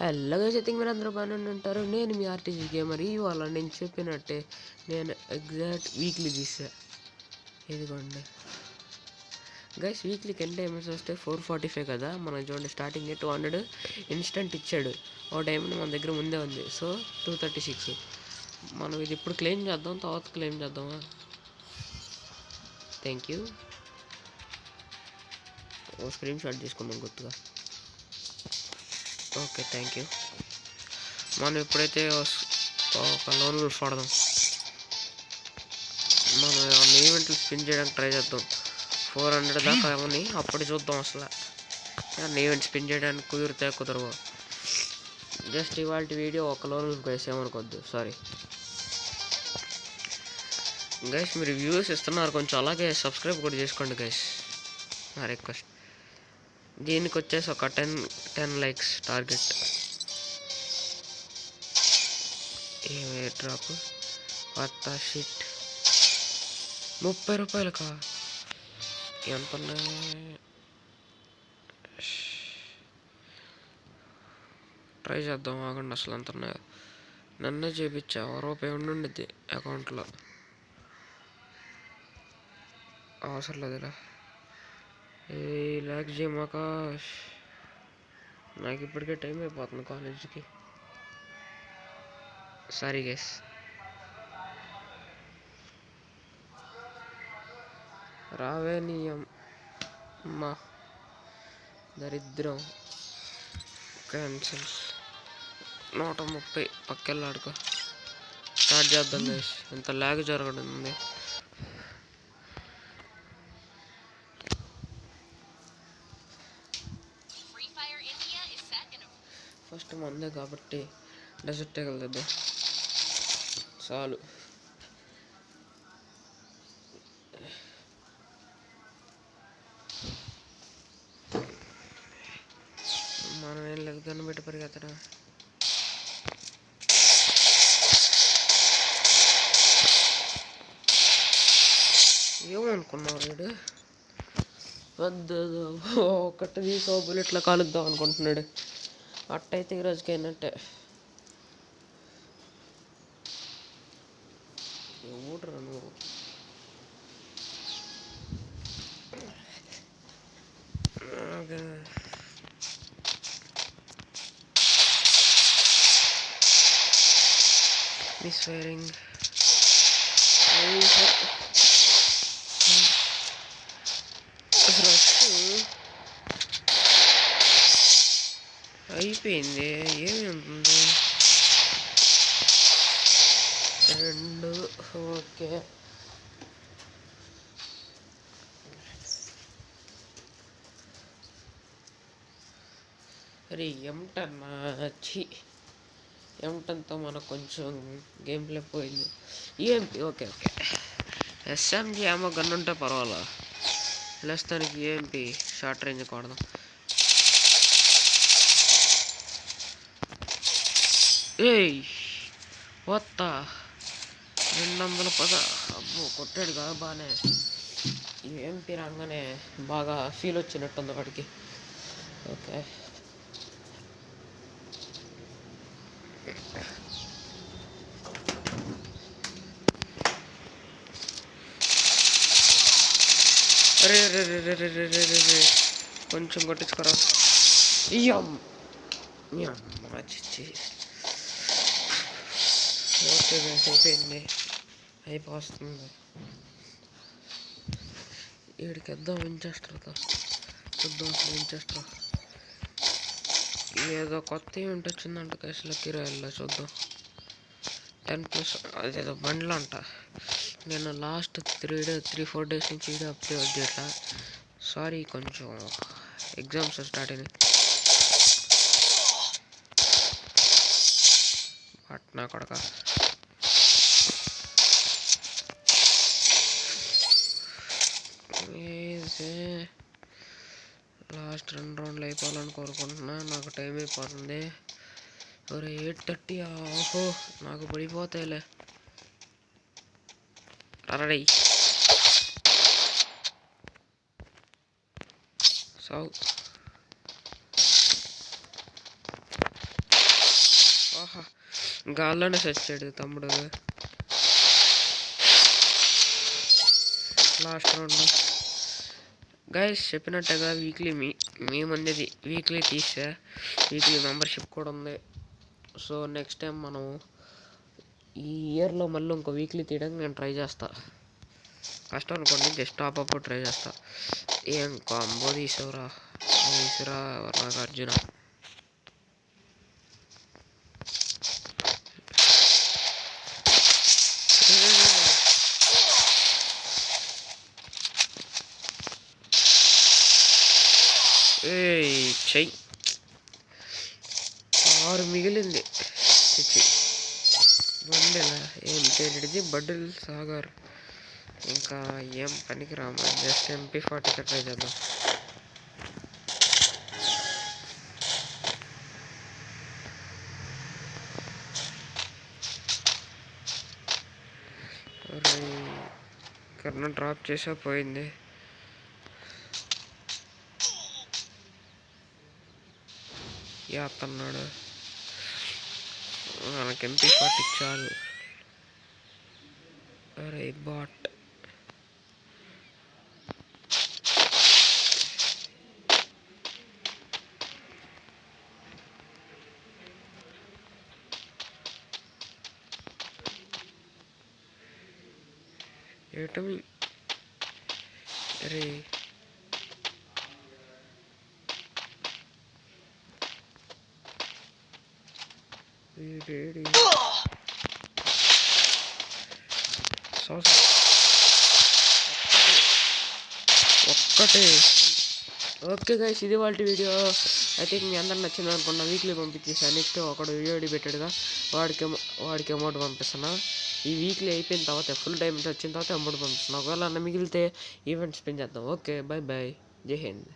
Hello guys, I think మీరు అందరూ బాగానే ఉంటారు. నేను మీ ఆర్టీజీ గేమర్. ఇవాళ నేను చెప్పినట్టే నేను ఎగ్జాక్ట్ వీక్లీ తీసా. ఇదిగోండి గైస్, వీక్లీకి ఎన్ని డైమండ్స్ వస్తే 445 కదా. మనం చూడండి, స్టార్టింగ్ 200 ఇన్స్టెంట్ ఇచ్చాడు. ఓ డైమండ్ మన దగ్గర ముందే ఉంది. సో 236. మనం ఇది ఇప్పుడు క్లెయిమ్ చేద్దాం, తర్వాత క్లెయిమ్ చేద్దామా? Thank you. ఓ స్క్రీన్ షాట్ తీసుకుందాం గుర్తుగా. Okay, thank you. మనం ఎప్పుడైతే ఒక లోన్ పడదాం, మనం ఆ ఈవెంట్లు స్పిన్ చేయడానికి ట్రై చేద్దాం. 400 దాకా ఏమని అప్పుడు చూద్దాం. అసలు ఈవెంట్ స్పిన్ చేయడానికి కుదిరితే కుదరవు. జస్ట్ ఇవాళ వీడియో ఒక లోన్ గైస్, ఏమనుకోద్దు, సారీ గైస్. మీరు వ్యూస్ ఇస్తున్నారు కొంచెం, అలాగే సబ్స్క్రైబ్ కూడా చేసుకోండి గైస్, నా రిక్వెస్ట్. దీనికి వచ్చేసి ఒక 10 లైక్స్ టార్గెట్. ఏమే డ్రాప్ కొత్త షిట్ 30 రూపాయలకా? ఎంత ఉన్నాయి? ట్రై చేద్దాం, ఆగండి. అసలు ఎంత ఉన్నాయో నన్నే చేపించా. రూపాయి ఉండుండిద్ది అకౌంట్లో. అవసరం లేదురా. ఏ లాక్ చేయమాకాష్, నాకు ఇప్పటికే టైం అయిపోతుంది కాలేజీకి. Sorry guys. రావే నీ అమ్మా దరిద్రం. క్యాన్సిల్. 130 పక్కెళ్ళాడుకో. స్టార్ట్ చేద్దాం గైస్. ఇంత లాగ్ జరగడుంది. ఫస్ట్ మందే కాబట్టి డెజర్ట్ వెళ్దాం చాలు. మనం ఏం లేదు, గన్ను పెట్టి పరిగెత్తడం. ఏమనుకున్నావు వీడు? వద్దు, ఒక్కటి తీసో బుల్లెట్లో కాలుద్దాం అనుకుంటున్నాడు. అట్టయితే ఈరోజుకి అయినట్టే. ఎవడురా నువ్వు? Miss firing. అయిపోయింది. ఏమి ఉంటుంది? 2. ఓకే, అరే ఏమిటన్నా ఏమిటంతో మనకు కొంచెం గేమ్ ప్లే పోయింది. ఏంపి ఓకే ఓకే. ఎస్ఎంజీ ఏమో గన్ ఉంటే పర్వాలా, ప్లస్ దానికి ఏంపి షార్ట్ రేంజ్ కొడదాం. ఏయ్ వత్తా 210. అబ్బో కొట్టాడు కదా బాగానే. ఏంపి రాగానే బాగా ఫీల్ వచ్చినట్టుంది వాడికి. ఓకే, అరే రే రే రే రే రే రే రే రే కొంచెం కొట్టించుకోరా. చిచ్చి. ఓకే అయిపోయింది, అయిపోతుంది. వీడికి వద్దాం వించేస్టర్తో. చూద్దాం అసలు వించేస్టర్ ఏదో కొత్త ఈవెంట్ వచ్చిందంట కేసు లక్కీ రాయల్లో. చూద్దాం. 10+ అదేదో బండ్లు అంట. నేను లాస్ట్ 3-4 డేస్ నుంచి వీడియో అప్లోడ్ చేయట్లా. సారీ, కొంచెం ఎగ్జామ్స్ స్టార్ట్ అయినాయి. పట్నా కొడక. లాస్ట్ 2 రౌండ్లు అయిపోవాలని కోరుకుంటున్నా. నాకు టైం అయిపోతుంది. ఒరే 8:30. ఓహో, నాకు పడిపోతాయిలే. రెడీ సావు. ఆహా గాల్లోనే చచ్చాడు తమ్ముడు. లాస్ట్ రౌండ్ గైస్ చెప్పినట్టుగా వీక్లీ మేము అనేది వీక్లీ తీసా, వీక్లీ మెంబర్షిప్ కూడా ఉంది. సో నెక్స్ట్ టైం మనం ఈ ఇయర్లో మళ్ళీ ఇంకో వీక్లీ తీయడానికి నేను ట్రై చేస్తా. కష్టం అనుకోండి, జస్ట్ టాప్ అప్ ట్రై చేస్తా. ఏం కాంబో తీసావురా నాగార్జున. చెయ్యి 6 మిగిలింది. బండిలా ఏం తేలిడిది బడ్డల్ సాగర్. ఇంకా ఏం పనికి రామా, జస్ట్ MP40 ట్రై చేద్దాం. కర్ణ డ్రాప్ చేసా పోయింది. అతన్నాడు మనకి MP40 చాలు. అరే బాట్ ఏటమి. అరే ఒక్కటే. ఓకే గైస్, ఇది వాళ్ళ వీడియో. ఐ థింక్ మీ అందరు నచ్చింది అనుకున్నా. వీక్లీ పంపించేసాను. నెక్స్ట్ ఒకడు వీడియో పెట్టాడుగా, వాడికి అమౌంట్ పంపిస్తున్నా. ఈ వీక్లీ అయిపోయిన తర్వాత ఫుల్ టైం వచ్చిన తర్వాత అమౌంట్ పంపిస్తున్నా. ఒకవేళ అన్న మిగిలితే ఈవెంట్ స్పెండ్ చేద్దాం. ఓకే, బై బై, జై హింద్.